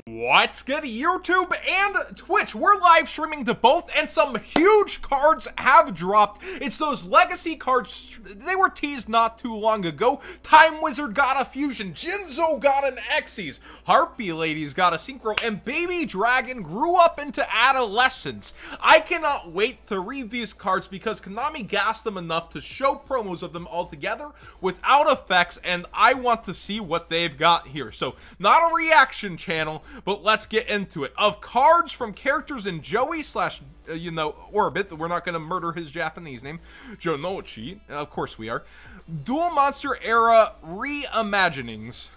What's good, YouTube and Twitch? We're live streaming to both, and some huge cards have dropped. It's those legacy cards. They were teased not too long ago. Time Wizard got a fusion, Jinzo got an Xyz, Harpie Ladies got a Synchro, and Baby Dragon grew up into adolescence. I cannot wait to read these cards because Konami gassed them enough to show promos of them all together without effects, and I want to see what they've got here. So, not a reaction channel, but let's get into it. Of cards from characters in Joey / Orbit, we're not going to murder his Japanese name, Jonochi, of course we are. Dual Monster Era Reimaginings.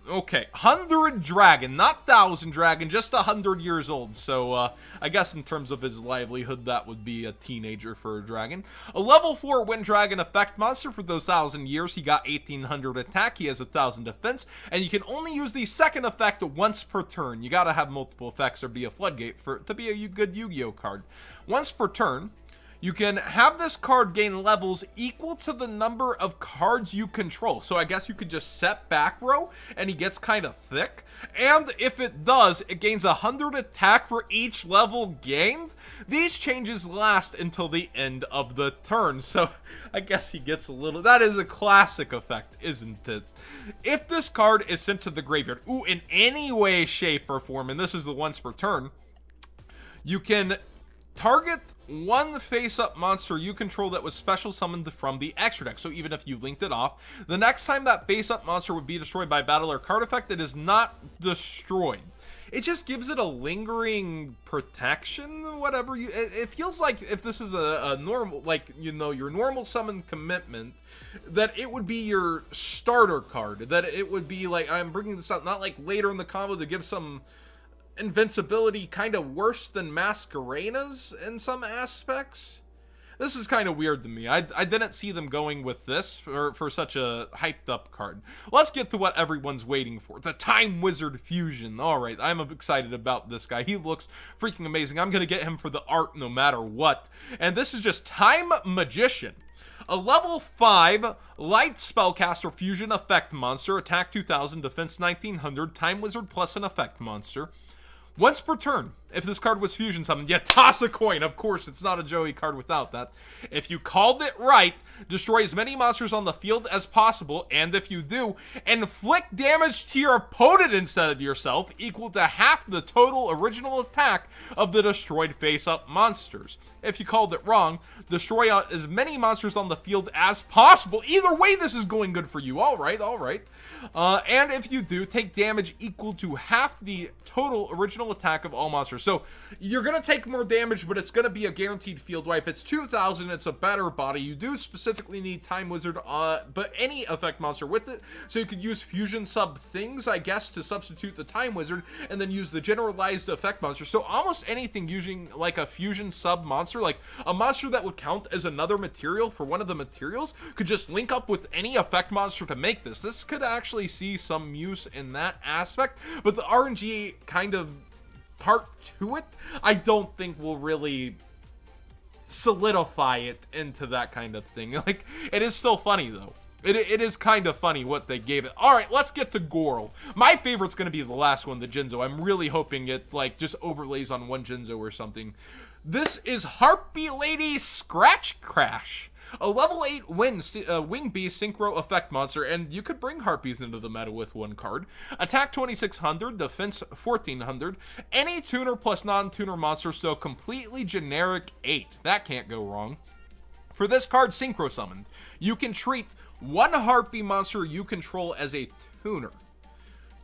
Okay, 100 Dragon, not 1000 Dragon, just 100 years old. So, I guess in terms of his livelihood, that would be a teenager for a dragon. A level 4 Wind Dragon effect monster for those 1000 years. He got 1800 attack, he has 1000 defense, and you can only use the second effect once per turn. You gotta have multiple effects or be a floodgate to be a good Yu-Gi-Oh card. Once per turn, you can have this card gain levels equal to the number of cards you control. So I guess you could just set back row and he gets kind of thick. And if it does, it gains 100 attack for each level gained. These changes last until the end of the turn. So I guess he gets a little... That is a classic effect, isn't it? If this card is sent to the graveyard, in any way, shape, or form, and this is the once per turn, you can target one face-up monster you control that was special summoned from the extra deck. So even if you linked it off, the next time that face-up monster would be destroyed by battle or card effect, it is not destroyed. It just gives it a lingering protection, whatever you... It feels like if this is a normal, like, your normal summon commitment, that it would be your starter card. That it would be like, I'm bringing this out, not like later in the combo to give some invincibility kind of worse than Masqueranas in some aspects. This is kind of weird to me. I didn't see them going with this for such a hyped up card. Let's get to what everyone's waiting for. The Time Wizard Fusion. Alright, I'm excited about this guy. He looks freaking amazing. I'm going to get him for the art no matter what. And this is just Time Magician. A level 5 light spellcaster fusion effect monster. Attack 2000, defense 1900, Time Wizard plus an effect monster. Once per turn, if this card was fusion summoned, you toss a coin. Of course, it's not a Joey card without that. If you called it right, destroy as many monsters on the field as possible, and if you do, inflict damage to your opponent instead of yourself, equal to half the total original attack of the destroyed face-up monsters. If you called it wrong, destroy out as many monsters on the field as possible. Either way, this is going good for you. Alright, alright. And if you do, take damage equal to half the total original attack of all monsters. So, you're going to take more damage, but it's going to be a guaranteed field wipe. It's 2000, it's a better body. You do specifically need Time Wizard, but any effect monster with it. So you could use fusion sub things, I guess, to substitute the Time Wizard, and then use the generalized effect monster. So almost anything using like a fusion sub monster, like a monster that would count as another material for one of the materials, could just link up with any effect monster to make this. This could actually see some use in that aspect, but the RNG kind of part to it, I don't think will really solidify it into that kind of thing. Like, it is still funny though. It is kind of funny what they gave it. Alright, let's get to Goral. My favorite's going to be the last one, the Jinzo. I'm really hoping it, like, just overlays on one Jinzo or something. This is Harpie Lady Scratch Crash. A level 8 Wing Beast Synchro effect monster, and you could bring Harpies into the meta with one card. Attack 2600, defense 1400, any tuner plus non-tuner monster, so completely generic 8. That can't go wrong. For this card, Synchro summoned, you can treat one Harpie monster you control as a tuner.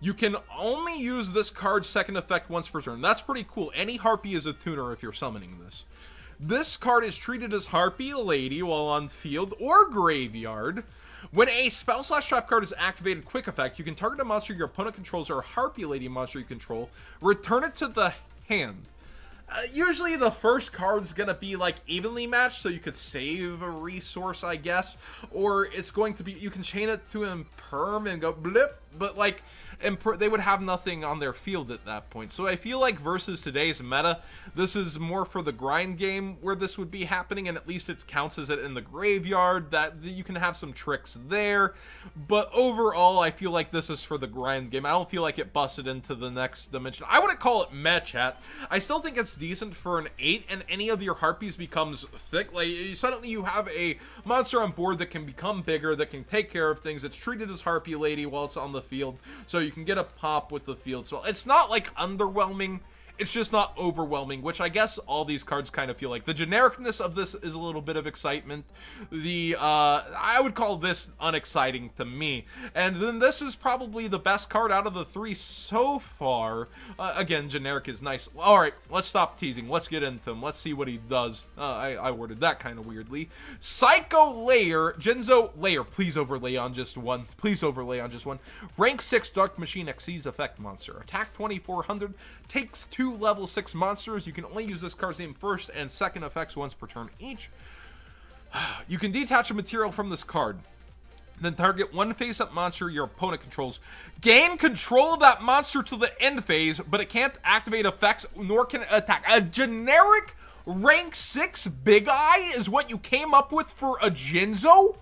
You can only use this card's second effect once per turn. That's pretty cool. Any Harpie is a tuner if you're summoning this. This card is treated as Harpie Lady while on field or graveyard. When a spell/trap card is activated quick effect, you can target a monster your opponent controls or a Harpie Lady monster you control, return it to the hand. Usually the first card's gonna be like evenly matched, so you could save a resource, I guess, or it's going to be, you can chain it to Imperm and go blip, but like and they would have nothing on their field at that point. So I feel like versus today's meta, this is more for the grind game where this would be happening, and at least it counts as it in the graveyard, that you can have some tricks there. But overall, I feel like this is for the grind game. I don't feel like it busted into the next dimension. I wouldn't call it meh, chat. I still think it's decent for an 8, and any of your Harpies becomes thick. Like, suddenly you have a monster on board that can become bigger, that can take care of things. It's treated as Harpie Lady while it's on the field, so you can get a pop with the field. So it's not like underwhelming. It's just not overwhelming, which I guess all these cards kind of feel like. The genericness of this is a little bit of excitement. I would call this unexciting to me. And then this is probably the best card out of the 3 so far. Again, generic is nice. All right, let's stop teasing. Let's get into him. Let's see what he does. I worded that kind of weirdly. Psycho Layer, Jinzo Layer. Please overlay on just one. Please overlay on just one. Rank 6 Dark Machine XYZ effect monster. Attack 2400. Takes 2 level 6 monsters. You can only use this card's name first and second effects once per turn each. You can detach a material from this card. Then target one face-up monster your opponent controls. Gain control of that monster to the end phase, but it can't activate effects, nor can it attack. A generic rank 6 Big Eye is what you came up with for a Jinzo?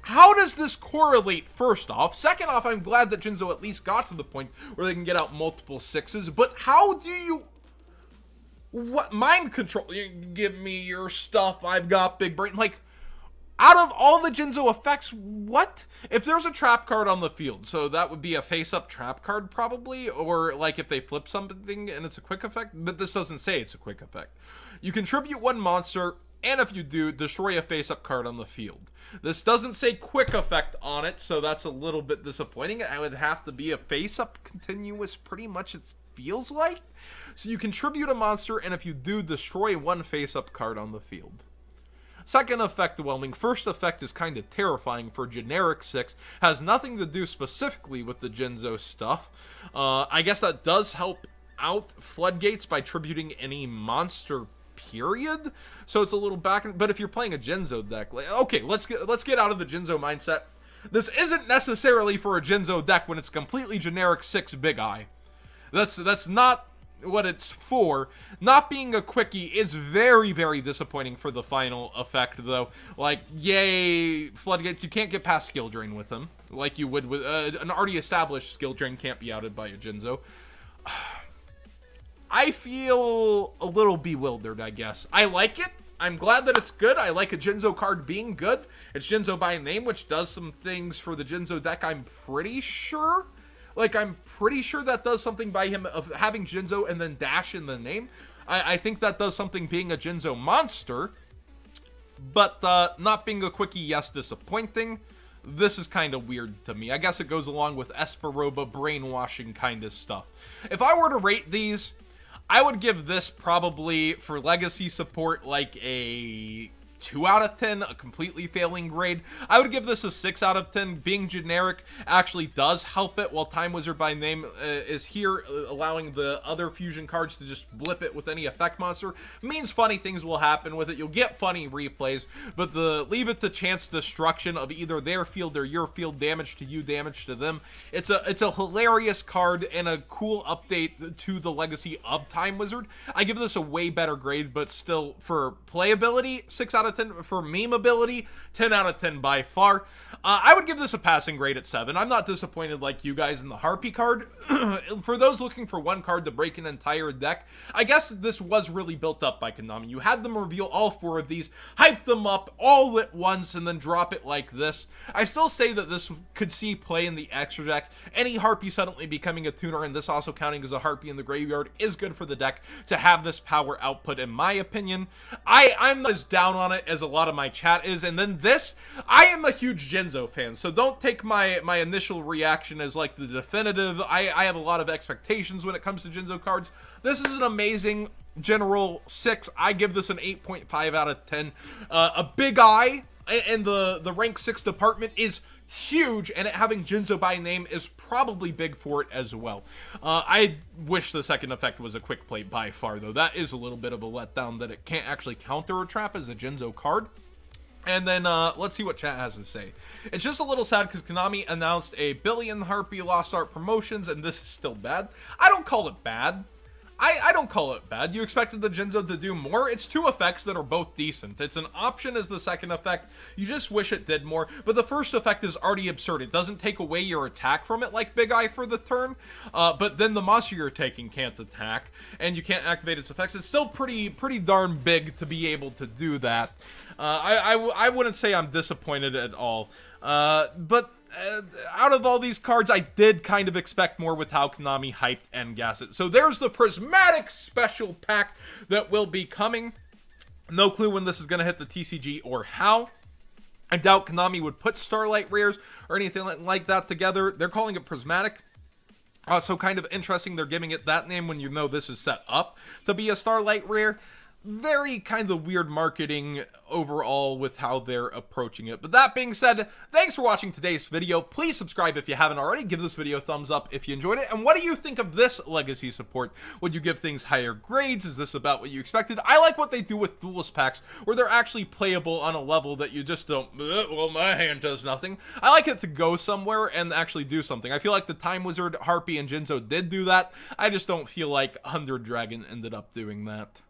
How does this correlate, first off? Second off, I'm glad that Jinzo at least got to the point where they can get out multiple 6s, but how do you... What? Mind control? Give me your stuff, I've got big brain. Like, out of all the Jinzo effects, what? If there's a trap card on the field, so that would be a face-up trap card probably, or like if they flip something and it's a quick effect, but this doesn't say it's a quick effect. You contribute one monster, and if you do, destroy a face-up card on the field. This doesn't say quick effect on it, so that's a little bit disappointing. It would have to be a face-up continuous, pretty much it feels like. So you contribute a monster, and if you do, destroy one face-up card on the field. Second effect, whelming. First effect is kind of terrifying for generic 6. Has nothing to do specifically with the Jinzo stuff. I guess that does help out Floodgates by tributing any monster period, so it's a little back. But if you're playing a Jinzo deck, like, okay, let's get out of the Jinzo mindset. This isn't necessarily for a Jinzo deck when it's completely generic 6 Big Eye. That's not what it's for. Not being a quickie is very, very disappointing for the final effect, though. Like, yay, Floodgates, you can't get past Skill Drain with them, like you would with an already established Skill Drain can't be outed by a Jinzo. I feel a little bewildered, I guess. I like it. I'm glad that it's good. I like a Jinzo card being good. It's Jinzo by name, which does some things for the Jinzo deck, I'm pretty sure. Like, I'm pretty sure that does something by him of having Jinzo and then dash in the name. I think that does something being a Jinzo monster. But not being a quickie, yes, disappointing. This is kind of weird to me. I guess it goes along with Esperoba brainwashing kind of stuff. If I were to rate these, I would give this probably, for legacy support, like a 2 out of 10, a completely failing grade. I would give this a 6 out of 10. Being generic actually does help it, while Time Wizard by name is here, allowing the other fusion cards to just blip it with any effect monster. Means funny things will happen with it. You'll get funny replays, but the leave it to chance destruction of either their field or your field, damage to you, damage to them. It's a hilarious card and a cool update to the legacy of Time Wizard. I give this a way better grade, but still, for playability, 6 out of 10. For meme ability, 10 out of 10 by far. I would give this a passing grade at 7. I'm not disappointed like you guys in the Harpie card. For those looking for one card to break an entire deck, I guess this was really built up by Konami. You had them reveal all 4 of these, hype them up all at once, and then drop it like this. I still say that this could see play in the extra deck. Any Harpie suddenly becoming a tuner, and this also counting as a Harpie in the graveyard, is good for the deck to have this power output, in my opinion. I'm not as down on it as a lot of my chat is. And then this, I am a huge Jinzo fan, so don't take my initial reaction as like the definitive. I have a lot of expectations when it comes to Jinzo cards. This is an amazing general 6. I give this an 8.5 out of 10. A Big Eye and the rank 6 department is huge, and it having Jinzo by name is probably big for it as well. I wish the second effect was a quick play by far, though. That is a little bit of a letdown that it can't actually counter a trap as a Jinzo card. And then, let's see what chat has to say. It's just a little sad because Konami announced a billion Harpie Lost Art promotions, and this is still bad. I don't call it bad. I don't call it bad. You expected the Jinzo to do more? It's 2 effects that are both decent. It's an option as the second effect. You just wish it did more, but the first effect is already absurd. It doesn't take away your attack from it like Big Eye for the turn, but then the monster you're taking can't attack, and you can't activate its effects. It's still pretty darn big to be able to do that. I wouldn't say I'm disappointed at all, but out of all these cards, I did kind of expect more with how Konami hyped and gassed it. So there's the Prismatic Special Pack that will be coming. No clue when this is going to hit the TCG or how. I doubt Konami would put Starlight Rares or anything like that together. They're calling it Prismatic. So kind of interesting they're giving it that name when you know this is set up to be a Starlight Rare. Very kind of weird marketing overall with how they're approaching it. But that being said, thanks for watching today's video. Please subscribe if you haven't already. Give this video a thumbs up if you enjoyed it. And what do you think of this legacy support? Would you give things higher grades? Is this about what you expected? I like what they do with duelist packs, where they're actually playable on a level that you just don't, well, my hand does nothing. I like it to go somewhere and actually do something. I feel like the Time Wizard, Harpie, and Jinzo did do that. I just don't feel like 100 Dragon ended up doing that.